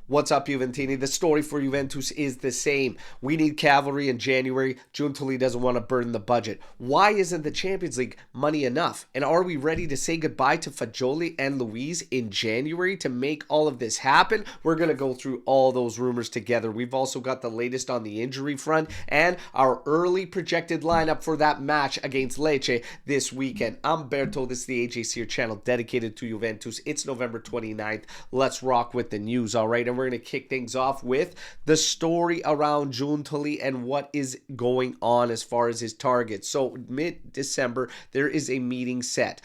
What's up, Juventini? The story for Juventus is the same. We need cavalry in January. Giuntoli doesn't want to burden the budget. Why isn't the Champions League money enough? And are we ready to say goodbye to Fagioli and Luiz in January to make all of this happen? We're going to go through all those rumors together. We've also got the latest on the injury front and our early projected lineup for that match against Lecce this weekend. I'm Berto. This is the AJ Sear channel dedicated to Juventus. It's November 29th. Let's rock with the news, all right? And we're going to kick things off with the story around Giuntoli and what is going on as far as his targets. So mid-December, there is a meeting set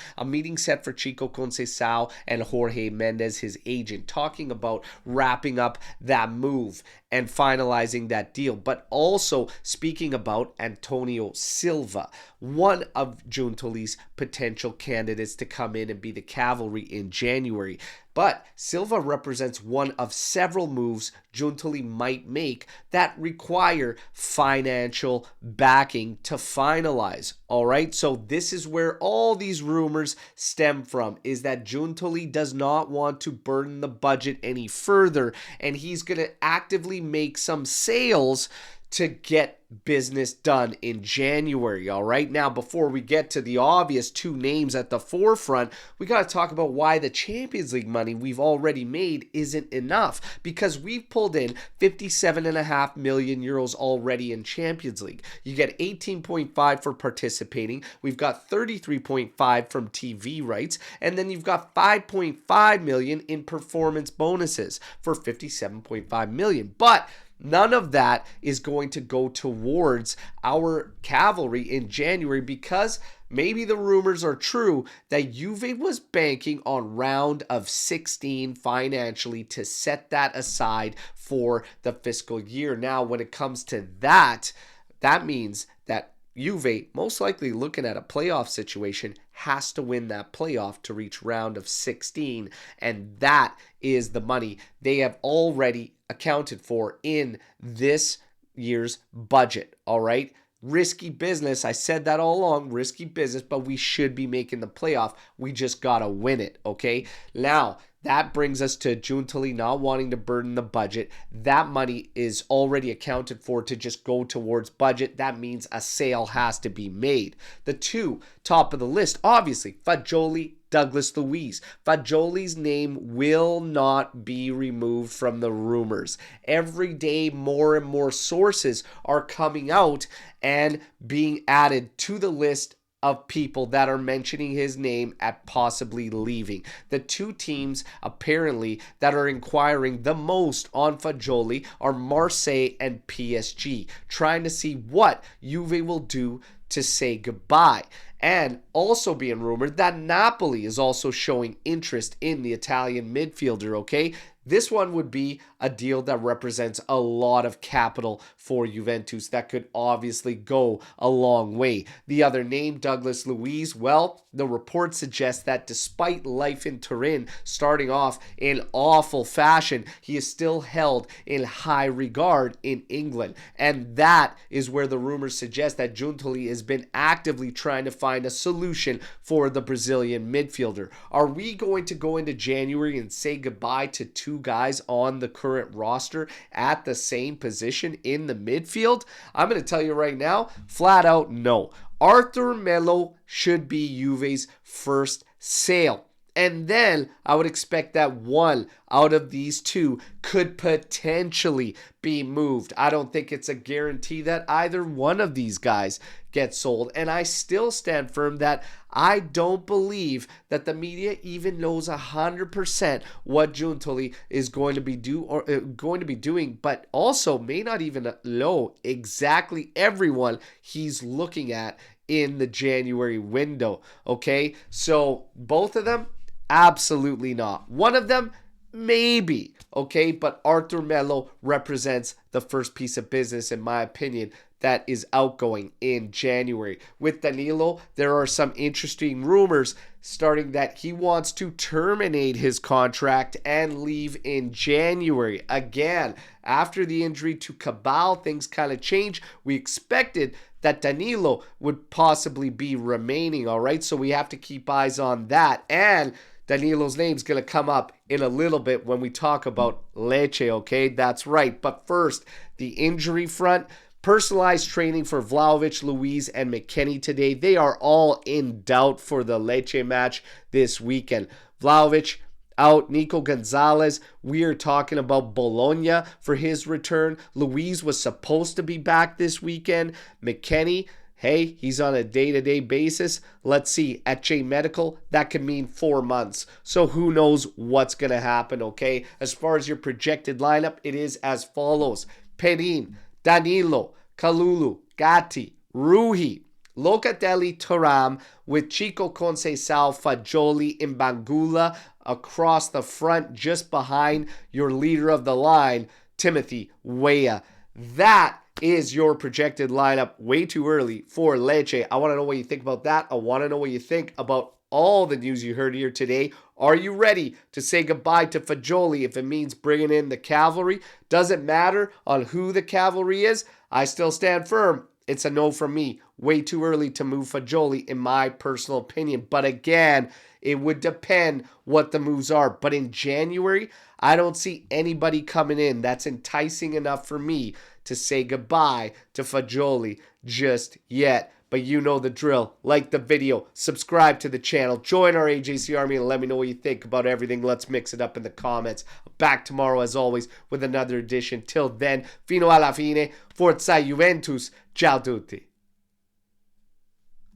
for Chico Conceição and Jorge Mendes, his agent, talking about wrapping up that move and finalizing that deal, but also speaking about Antonio Silva, one of Giuntoli's potential candidates to come in and be the cavalry in January. But Silva represents one of several moves Giuntoli might make that require financial backing to finalize. All right, so this is where all these rumors stem from, is that Giuntoli does not want to burden the budget any further, and he's going to actively make some sales to get business done in January. All right, now before we get to the obvious two names at the forefront, we got to talk about why the Champions League money we've already made isn't enough, because we've pulled in 57.5 million euros already in Champions League. You get 18.5 for participating, we've got 33.5 from TV rights, and then you've got 5.5 million in performance bonuses for 57.5 million. But none of that is going to go towards our cavalry in January, because maybe the rumors are true that Juve was banking on round of 16 financially to set that aside for the fiscal year. Now, when it comes to that, that means that Juve, most likely looking at a playoff situation, has to win that playoff to reach round of 16, and that is the money they have already accounted for in this year's budget. All right, risky business. I said that all along, risky business, but we should be making the playoff. We just gotta win it. Okay, now that brings us to Giuntoli not wanting to burden the budget. That money is already accounted for to just go towards budget. That means a sale has to be made. The two top of the list, obviously, Fagioli, Douglas Luiz. Fagioli's name will not be removed from the rumors. Every day, more and more sources are coming out and being added to the list of people that are mentioning his name at possibly leaving. The two teams apparently that are inquiring the most on Fagioli are Marseille and PSG, trying to see what Juve will do to say goodbye. And also being rumored that Napoli is also showing interest in the Italian midfielder, okay? This one would be a deal that represents a lot of capital for Juventus that could obviously go a long way. The other name, Douglas Luiz, well, the report suggests that despite life in Turin starting off in awful fashion, he is still held in high regard in England. And that is where the rumors suggest that Giuntoli has been actively trying to find a solution for the Brazilian midfielder. Are we going to go into January and say goodbye to two guys on the current roster at the same position in the midfield? I'm going to tell you right now, flat out, no. Arthur Melo should be Juve's first sale. And then I would expect that one out of these two could potentially be moved. I don't think it's a guarantee that either one of these guys gets sold. And I still stand firm that I don't believe that the media even knows 100% what Giuntoli is going to be doing, but also may not even know exactly everyone he's looking at in the January window. Okay, so both of them, absolutely not. One of them, maybe. Okay, but Arthur Melo represents the first piece of business, in my opinion, that is outgoing in January. With Danilo, there are some interesting rumors starting that he wants to terminate his contract and leave in January. Again, after the injury to Cabal, things kind of changed. We expected that Danilo would possibly be remaining, all right? So we have to keep eyes on that. And Danilo's name's going to come up in a little bit when we talk about Lecce, okay? That's right. But first, the injury front. Personalized training for Vlahovic, Luiz, and McKennie today. They are all in doubt for the Lecce match this weekend. Vlahovic out. Nico Gonzalez, we are talking about Bologna for his return. Luiz was supposed to be back this weekend. McKennie, hey, he's on a day-to-day basis. Let's see. At J Medical, that could mean 4 months. So who knows what's going to happen, okay? As far as your projected lineup, it is as follows. Perin, Danilo, Kalulu, Gatti, Rui, Locatelli, Thuram, with Chico Conceição, Fagioli, and Bangula across the front, just behind your leader of the line, Timothy Weah. That is your projected lineup. Way too early for Lecce. I want to know what you think about that. I want to know what you think about all the news you heard here today. Are you ready to say goodbye to Fagioli if it means bringing in the cavalry? Doesn't matter on who the cavalry is. I still stand firm. It's a no from me. Way too early to move Fagioli, in my personal opinion. But again, it would depend what the moves are. But in January, I don't see anybody coming in that's enticing enough for me to say goodbye to Fagioli just yet. But you know the drill. Like the video, subscribe to the channel, join our AJC Army, and let me know what you think about everything. Let's mix it up in the comments. Back tomorrow, as always, with another edition. Till then, fino alla fine, forza Juventus. Ciao tutti.